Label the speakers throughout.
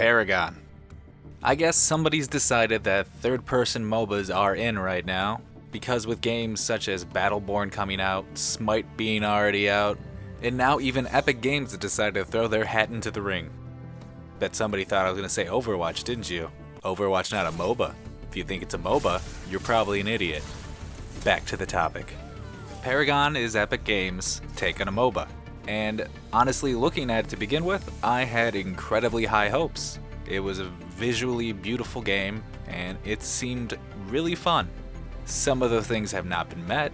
Speaker 1: Paragon. I guess somebody's decided that third-person MOBAs are in right now, because with games such as Battleborn coming out, Smite being already out, and now even Epic Games have decided to throw their hat into the ring. Bet somebody thought I was going to say Overwatch, didn't you? Overwatch not a MOBA. If you think it's a MOBA, you're probably an idiot. Back to the topic. Paragon is Epic Games' take on a MOBA. And honestly, looking at it to begin with, I had incredibly high hopes. It was a visually beautiful game, and it seemed really fun. Some of the things have not been met,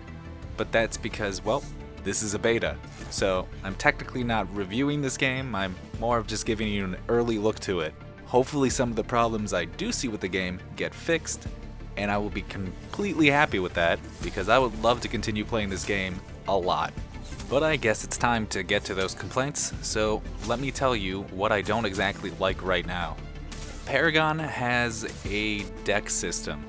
Speaker 1: but that's because, well, this is a beta. So I'm technically not reviewing this game, I'm more of just giving you an early look to it. Hopefully some of the problems I do see with the game get fixed, and I will be completely happy with that, because I would love to continue playing this game a lot. But I guess it's time to get to those complaints, so let me tell you what I don't exactly like right now. Paragon has a deck system.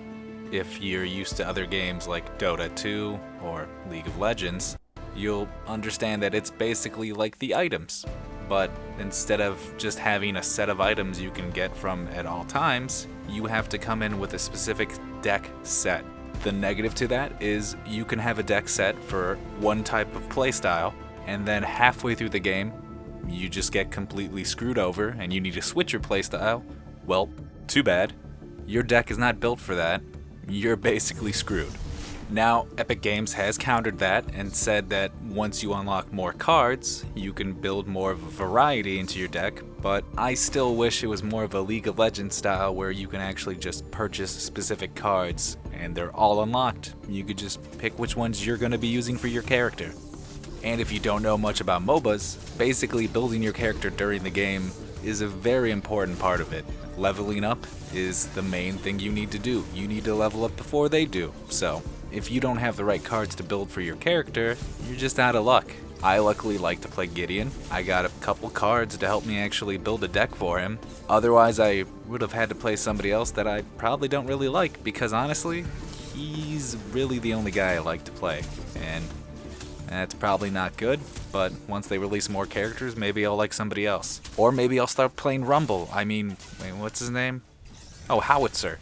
Speaker 1: If you're used to other games like Dota 2 or League of Legends, you'll understand that it's basically like the items. But instead of just having a set of items you can get from at all times, you have to come in with a specific deck set. The negative to that is you can have a deck set for one type of playstyle, and then halfway through the game, you just get completely screwed over and you need to switch your playstyle. Well, too bad. Your deck is not built for that. You're basically screwed. Now, Epic Games has countered that and said that once you unlock more cards, you can build more of a variety into your deck, but I still wish it was more of a League of Legends style where you can actually just purchase specific cards and they're all unlocked. You could just pick which ones you're going to be using for your character. And if you don't know much about MOBAs, basically building your character during the game is a very important part of it. Leveling up is the main thing you need to do. You need to level up before they do. So, if you don't have the right cards to build for your character, you're just out of luck. I luckily like to play Gideon. I got a couple cards to help me actually build a deck for him. Otherwise, I would have had to play somebody else that I probably don't really like, because honestly, he's really the only guy I like to play. And that's probably not good, but once they release more characters, maybe I'll like somebody else. Or maybe I'll start playing Rumble. Wait, what's his name? Oh, Howitzer.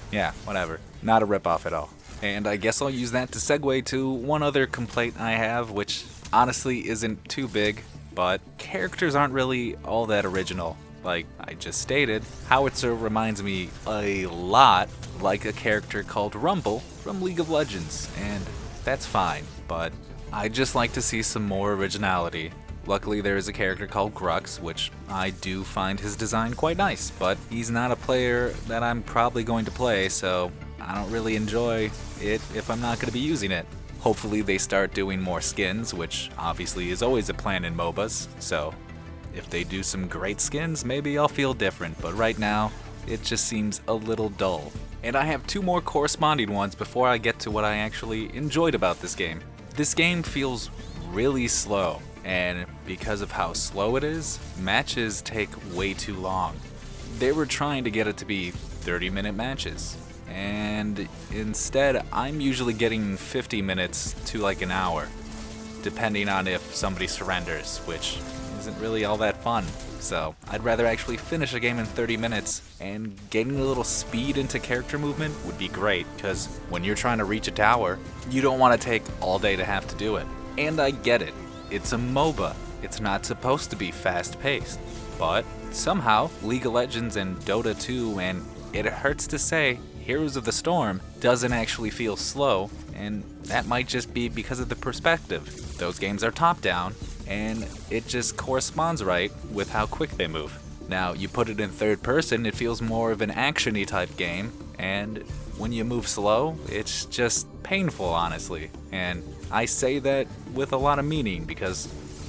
Speaker 1: Yeah, whatever. Not a ripoff at all. And I guess I'll use that to segue to one other complaint I have, which honestly isn't too big, but characters aren't really all that original. Like I just stated, Howitzer reminds me a lot like a character called Rumble from League of Legends, and that's fine, but I'd just like to see some more originality. Luckily there is a character called Grux, which I do find his design quite nice, but he's not a player that I'm probably going to play, so I don't really enjoy it if I'm not going to be using it. Hopefully they start doing more skins, which obviously is always a plan in MOBAs, so if they do some great skins, maybe I'll feel different, but right now, it just seems a little dull. And I have two more corresponding ones before I get to what I actually enjoyed about this game. This game feels really slow, and because of how slow it is, matches take way too long. They were trying to get it to be 30-minute matches, and instead I'm usually getting 50 minutes to like an hour, depending on if somebody surrenders, which isn't really all that fun. So I'd rather actually finish a game in 30 minutes, and getting a little speed into character movement would be great, because when you're trying to reach a tower, you don't want to take all day to have to do it. And I get it, it's a MOBA, it's not supposed to be fast-paced, but somehow League of Legends and Dota 2, and it hurts to say, Heroes of the Storm doesn't actually feel slow, and that might just be because of the perspective. Those games are top-down, and it just corresponds right with how quick they move. Now, you put it in third person, it feels more of an action-y type game, and when you move slow, it's just painful, honestly. And I say that with a lot of meaning, because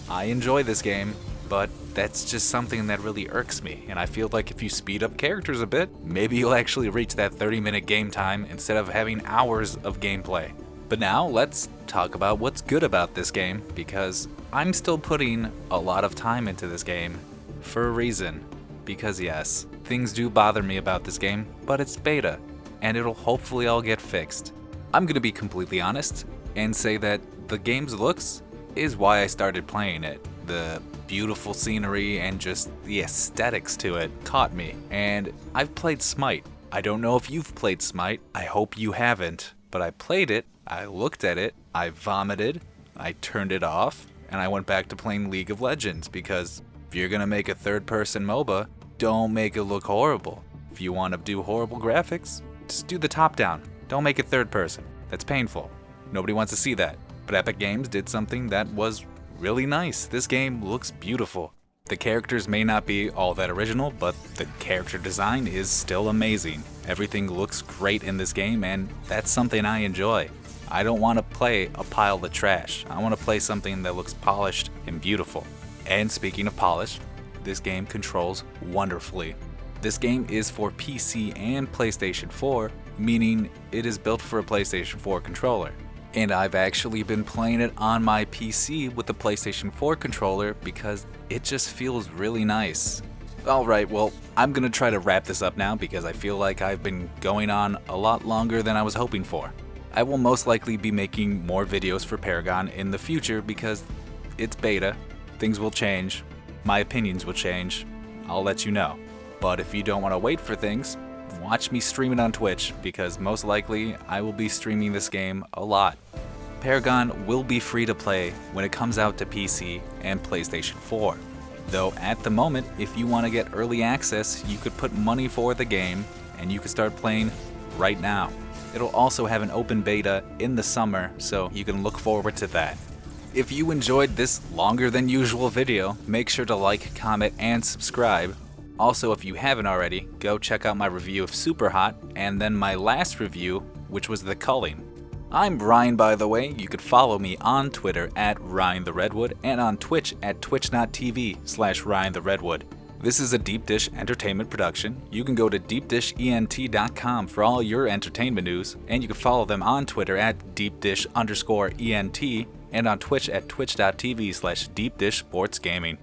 Speaker 1: I enjoy this game, but that's just something that really irks me, and I feel like if you speed up characters a bit, maybe you'll actually reach that 30-minute game time instead of having hours of gameplay. But now, let's talk about what's good about this game, because I'm still putting a lot of time into this game for a reason. Because yes, things do bother me about this game, but it's beta, and it'll hopefully all get fixed. I'm gonna be completely honest and say that the game's looks is why I started playing it. The beautiful scenery and just the aesthetics to it caught me. And I've played Smite. I don't know if you've played Smite. I hope you haven't. But I played it, I looked at it, I vomited, I turned it off, and I went back to playing League of Legends because if you're gonna make a third-person MOBA, don't make it look horrible. If you want to do horrible graphics, just do the top-down. Don't make it third-person. That's painful. Nobody wants to see that. But Epic Games did something that was really nice. This game looks beautiful. The characters may not be all that original, but the character design is still amazing. Everything looks great in this game, and that's something I enjoy. I don't want to play a pile of trash. I want to play something that looks polished and beautiful. And speaking of polish, this game controls wonderfully. This game is for PC and PlayStation 4, meaning it is built for a PlayStation 4 controller. And I've actually been playing it on my PC with the PlayStation 4 controller because it just feels really nice. Alright, well, I'm gonna try to wrap this up now because I feel like I've been going on a lot longer than I was hoping for. I will most likely be making more videos for Paragon in the future because it's beta, things will change, my opinions will change, I'll let you know. But if you don't want to wait for things, watch me stream it on Twitch because most likely I will be streaming this game a lot. Paragon will be free to play when it comes out to PC and PlayStation 4. Though at the moment, if you want to get early access, you could put money for the game and you can start playing right now. It'll also have an open beta in the summer, so you can look forward to that. If you enjoyed this longer than usual video, make sure to like, comment, and subscribe. Also, if you haven't already, go check out my review of Superhot, and then my last review, which was The Culling. I'm Ryan, by the way. You could follow me on Twitter at RyanTheRedwood and on Twitch at twitch.tv/RyanTheRedwood. This is a Deep Dish Entertainment production. You can go to deepdishent.com for all your entertainment news, and you can follow them on Twitter at deepdish_ent and on Twitch at twitch.tv/deepdishsportsgaming.